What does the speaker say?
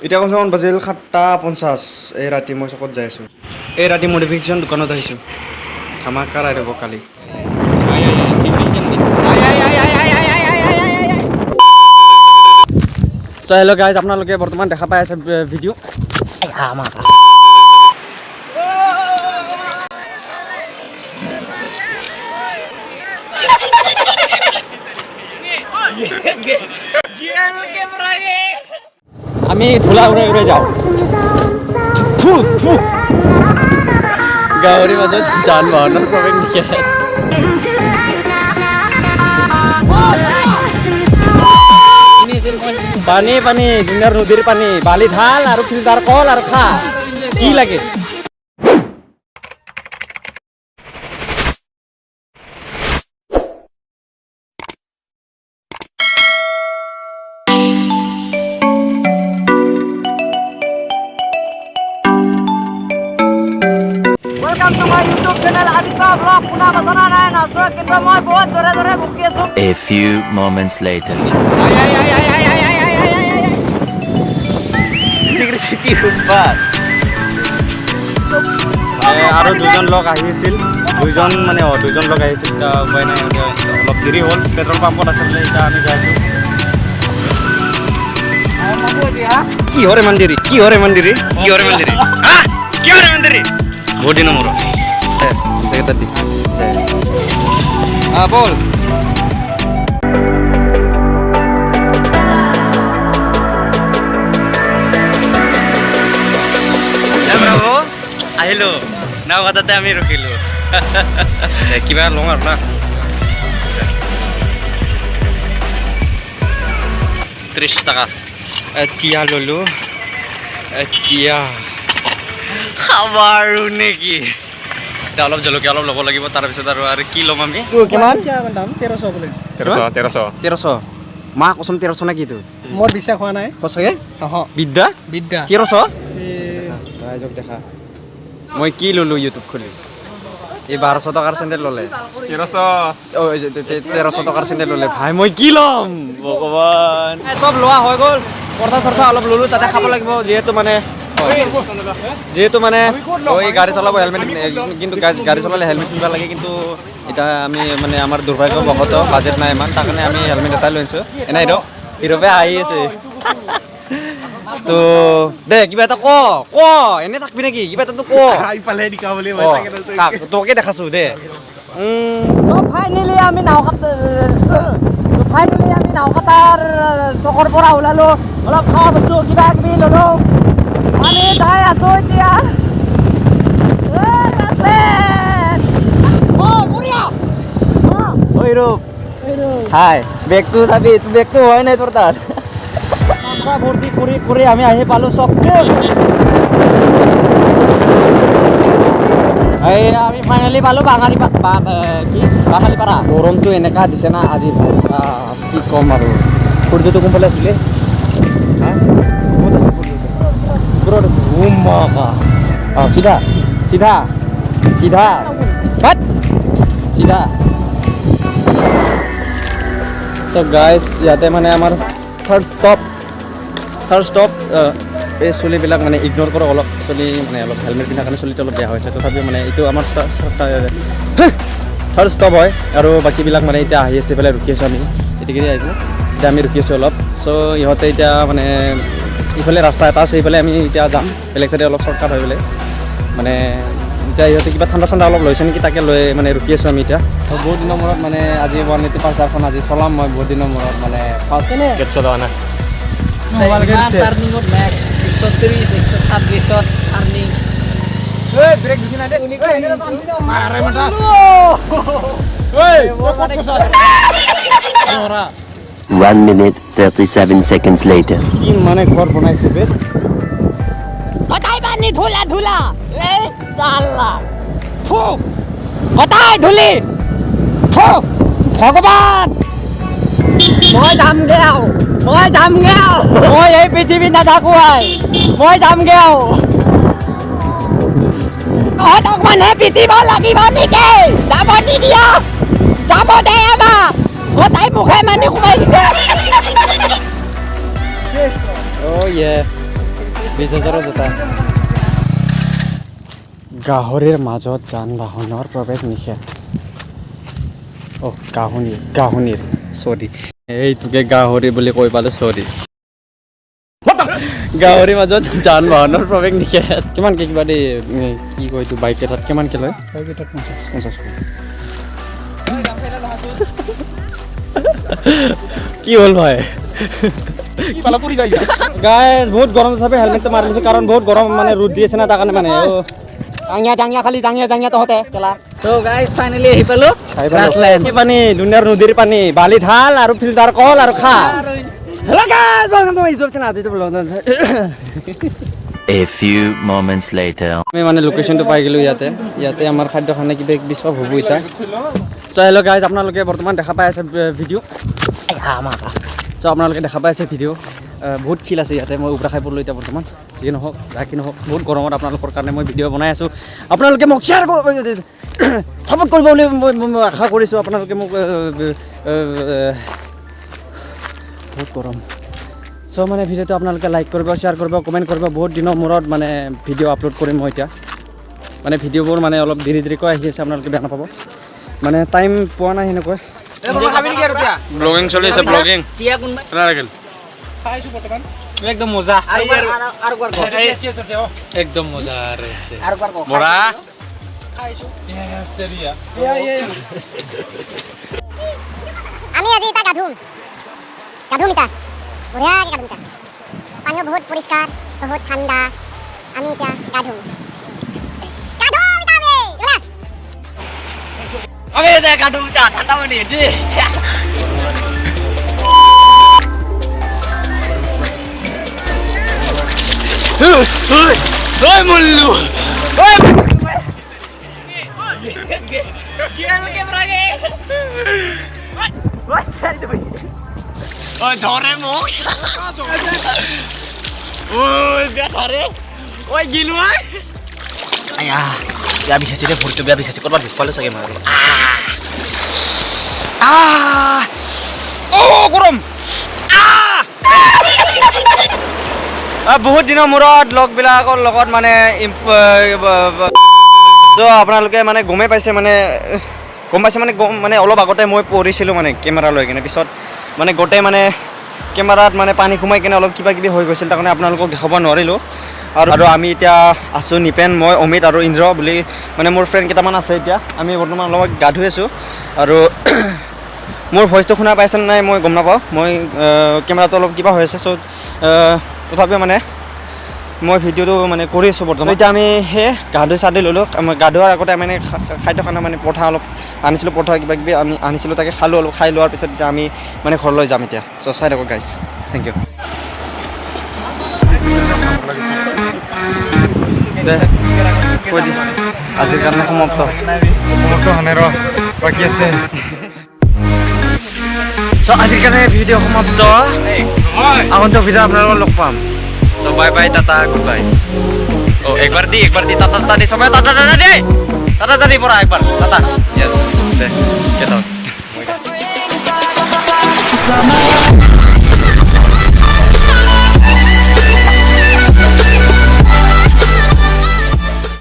এতিয়া কমচে কম বাজিল 7:50 এই ৰাতি মই চকত যাই আছোঁ এই ৰাতি মডিফিকেশ্যন দোকানত আহিছোঁ ধামাকাৰ আহিব কালি চ' হেল্ল' গাইজ আপোনালোকে বৰ্তমান দেখা পাই আছে ভিডিঅ' আমি ধূলা উৰাই উৰাই যাওঁ গাঁৱৰ মাজত যান বাহনৰ প্ৰৱেশ নিষেধ পানী পানী দুনিয়াৰ নদীৰ পানী বালি ঢাল আৰু ফিল্টাৰ কল আৰু খা কি লাগে Welcome to my YouTube channel Aditya Vlog पुन्हा बसना नाही ना तो किंवा মই বহুত জোরে জোরে ভুকি আছো A few moments later কি খুবা আৰু দুজন লোক আহিছিল দুজন মানে দুজন লোক আহিছিল তা উপায় নাই অলপ দেৰি হ'ল পেট্ৰল পাম্পত আছিল এতিয়া আমি যাইছো কি হৰে মন্দিৰি হা কি হৰে মন্দিৰি বহুত দিনৰ মূৰত সেকেটা দি বল আহিলো নাও কথাতে আমি ৰখিলো কিবা লওঁ আৰু না 30 টকা এতিয়া ললো এতিয়া খাবাৰো নেকি এতিয়া অলপ জলকীয়া অলপ ল'ব লাগিব তাৰপিছত আৰু কি ল'ম আমি কিমান দাম 1300 বোলে 1300 মা কচম 1300 নে কিটো মোৰ বিশ্বাস হোৱা নাই সঁচাকে বিদ্যা 1300 ৰাইজক দেখা মই কি ললো ইউটিউব খুলি এই 1200 টকাৰ চেণ্ডেল ল'লে 1300 টকাৰ চেণ্ডেল ল'লে ভাই মই কি ল'ম ভগৱান চব লোৱা হৈ গ'ল পৰ্দা চৰ্দা অলপ ল'লো তাতে খাব লাগিব যিহেতু ওই গাড়ী চলাব হেলমেট কিন্তু গাড়ী চলালে হেলমেট পিন্ধিব লাগে কিন্তু এটা আমি মানে আমাৰ দুৰ্ভাগ্যবশত বাজেট নাই ইমান তাৰ কাৰণে আমি হেলমেট এটা লৈছোঁ এনাই হিৰবে আহি আছে তো দে কিবা এটা ক এনে থাকবি নেকি কিবা এটা ক তোকে দেখাছো দে ফাইনেলি আমি নাওকাটাৰ চকৰ পৰা ওলালো অলপ খোৱা বস্তু কিবা কিবি ল'লো আমি যাই আছো এতিয়া হাই বেগটো চাবি বেগটো হয় নাই তোৰ তাত ভৰ্তি কৰি আমি আহি পালো চকটোত আমি ফাইনেলি পালো বাঙালীপাৰা গৰমটো এনেকা দিছে না আজি কি ক'ম আৰু সূৰ্যটো কোনফালে আছিলে ক'ত আছে সূৰ্যটো सीधा सो गाइस ইয়াতে মানে আমাৰ থাৰ্ড ষ্টপ এই চুলিবিলাক মানে ইগনোৰ কৰক অলপ চুলি মানে অলপ হেলমেট পিন্ধাৰ কাৰণে চুলিটো অলপ বেয়া হৈছে তথাপিও মানে এইটো আমাৰ থাৰ্ড ষ্টপ হয় আৰু বাকীবিলাক মানে এতিয়া আহি আছে পেলাই ৰখি আছোঁ আমি এতিয়াকে আহিছোঁ এতিয়া আমি ৰখি আছোঁ অলপ চ' ইহঁতে এতিয়া মানে ইফালে ৰাস্তা এটা আছে এইফালে আমি এতিয়া যাম বেলেগ চাইডে অলপ শ্বৰ্টকাট হৈ পেলাই মানে এতিয়া ইহঁতে কিবা ঠাণ্ডা অলপ লৈছে নেকি তাকে লৈ মানে ৰখি আছোঁ আমি এতিয়া বহুত দিনৰ মূৰত মানে আজি 180 পালচাৰখন আজি চলাম মই বহুত দিনৰ মূৰত মানে ফাৰ্ষ্ট গেট চলোৱা নাই টাৰ্ণিঙত মেক 130 126 টাৰ্ণিং ব্ৰেক দিছি না দে মাৰে মাটা ওৰা 1 minute 37 seconds later কি মানে ঘৰ বনাইছে বে কথাই পানি ধুলা এ সালা ফু কথাই ধুলি ফু ভগৱান মই যামগে মই এই পৃথিৱী নাথাকো মই যামগে তহঁতক মানে পিটিব লাগিব নেকি যাব নিদিয়া যাব দে আমাক কথাই মুখে মানি সোমাই দিছে Oh yeah. 20,000 জোতা গাহৰিৰ মাজত যান বাহনৰ প্ৰৱেশ নিষেধ গাহনিৰ চৰি এইটোকে গাহৰি বুলি কৈ পালো চৰি গাহৰিৰ মাজত যান বাহনৰ প্ৰৱেশ নিষেধ কিমানকে কিবা দেই কি কয় এইটো বাইক এটাত কিমানকে লয় বাইক এটাত 50 কি হ'ল ভাই গাইজ বহুত গৰম তথাপি হেলমেটটো মাৰি লৈছোঁ কাৰণ বহুত গৰম মানে ৰ'দ দি আছে না তাৰ কাৰণে মানে জাঙিয়া খালি জাঙিয়া তহঁতে কেলা তো গাইজ ফাইনেলি আহি পালো গ্ৰাছলেণ্ড পানী দুনিয়াৰ নদীৰ পানী বালি ঢাল আৰু ফিল্টাৰ কল আৰু খা hello' guys welcome to my YouTube channel A few moments later. আমি মানে লোকেশ্যনটো পাই গ'লোঁ ইয়াতে আমাৰ খাদ্য খানা কিবা কিবি চব হ'ব এতিয়া চ' হেল্ল' গাইজ আপোনালোকে বৰ্তমান দেখা পাই আছে ভিডিঅ' চ' আপোনালোকে দেখা পাই আছে ভিডিঅ' বহুত শিল আছে ইয়াতে মই উবৰা খাই পৰিলোঁ এতিয়া বৰ্তমান যি নহওক বাকী নহওক বহুত গৰমত আপোনালোকৰ কাৰণে মই ভিডিঅ' বনাই আছোঁ আপোনালোকে মোক শ্বেয়াৰ ছাপোৰ্ট কৰিব বুলি মই আশা কৰিছোঁ আপোনালোকে মোক বহুত গৰম চ' মানে ভিডিঅ'টো আপোনালোকে লাইক কৰিব শ্বেয়াৰ কৰিব কমেণ্ট কৰিব বহুত দিনৰ মূৰত মানে ভিডিঅ' আপলোড কৰিম মই এতিয়া মানে ভিডিঅ'বোৰ মানে অলপ দেৰিকৈ আহি আছে আপোনালোকে বেয়া নাপাব মানে টাইম পোৱা নাই সেনেকৈ ব্লগিং চলি আছে ব্লগিং একদম মজা একদম মজা বৰা আমি আজি এটা গাধুম এটা বঢ়িয়াকৈ গাধুম পানীও বহুত পৰিষ্কাৰ বহুত ঠাণ্ডা আমি এতিয়া গাধুম আমি এটা গাধুম ঠাণ্ডা পানী দি ওই মুল্লু ওই কি লাগে ব্রাগে ওই ধরে মুখ ওই ধরে ওই গিলুয়া আয়া বিয়া বিখাইছে দে ভৰিটো বিয়া বিখাইছে কৰবাত বিফালে চাগে মাৰ গৰম বহুত দিনৰ মূৰত লগবিলাকৰ লগত মানে চ' আপোনালোকে মানে গমেই পাইছে মানে মানে অলপ আগতে মই পঢ়িছিলোঁ মানে কেমেৰা লৈ কিনে পিছত মানে গোটেই মানে কেমেৰাত মানে পানী সোমাই কিনে অলপ কিবা কিবি হৈ গৈছিল তাৰ কাৰণে আপোনালোকক দেখাব নোৱাৰিলোঁ আৰু আমি এতিয়া আছোঁ নিপেন মই অমিত আৰু ইন্দ্ৰ বুলি মানে মোৰ ফ্ৰেণ্ড কেইটামান আছে এতিয়া আমি বৰ্তমান অলপ গা ধুই আছোঁ আৰু মোৰ ভইচটো শুনা পাইছে নাই মই গম নাপাওঁ মই কেমেৰাটো অলপ কিবা হৈ আছে চ' তথাপিও মানে মই ভিডিঅ'টো মানে কৰি আছোঁ বৰ্তমান এতিয়া আমি সেই গা ধুই চাহ ল'লোঁ গা ধোৱাৰ আগতে মানে খাদ্য খানা মানে পঠা অলপ আনিছিলোঁ পঠা কিবা কিবি আমি আনিছিলোঁ তাকে খালোঁ অলপ খাই লোৱাৰ পিছত এতিয়া আমি মানে ঘৰলৈ যাম এতিয়া চ' চাই থাকক গাইজ থেংক ইউ দে কৈ দি আজিৰ কাৰণে সমাপ্ত মানে ৰ বাকী আছে চ' আজিৰ কাৰণে ভিডিঅ' সমাপ্ত আগন্তুক ভিডিঅ' আপোনালোকক লগ পাম চ' bye bye Tata good bye একবাৰ দি টাটা দি সময় টাটা দি পৰা একবাৰ টাটা দে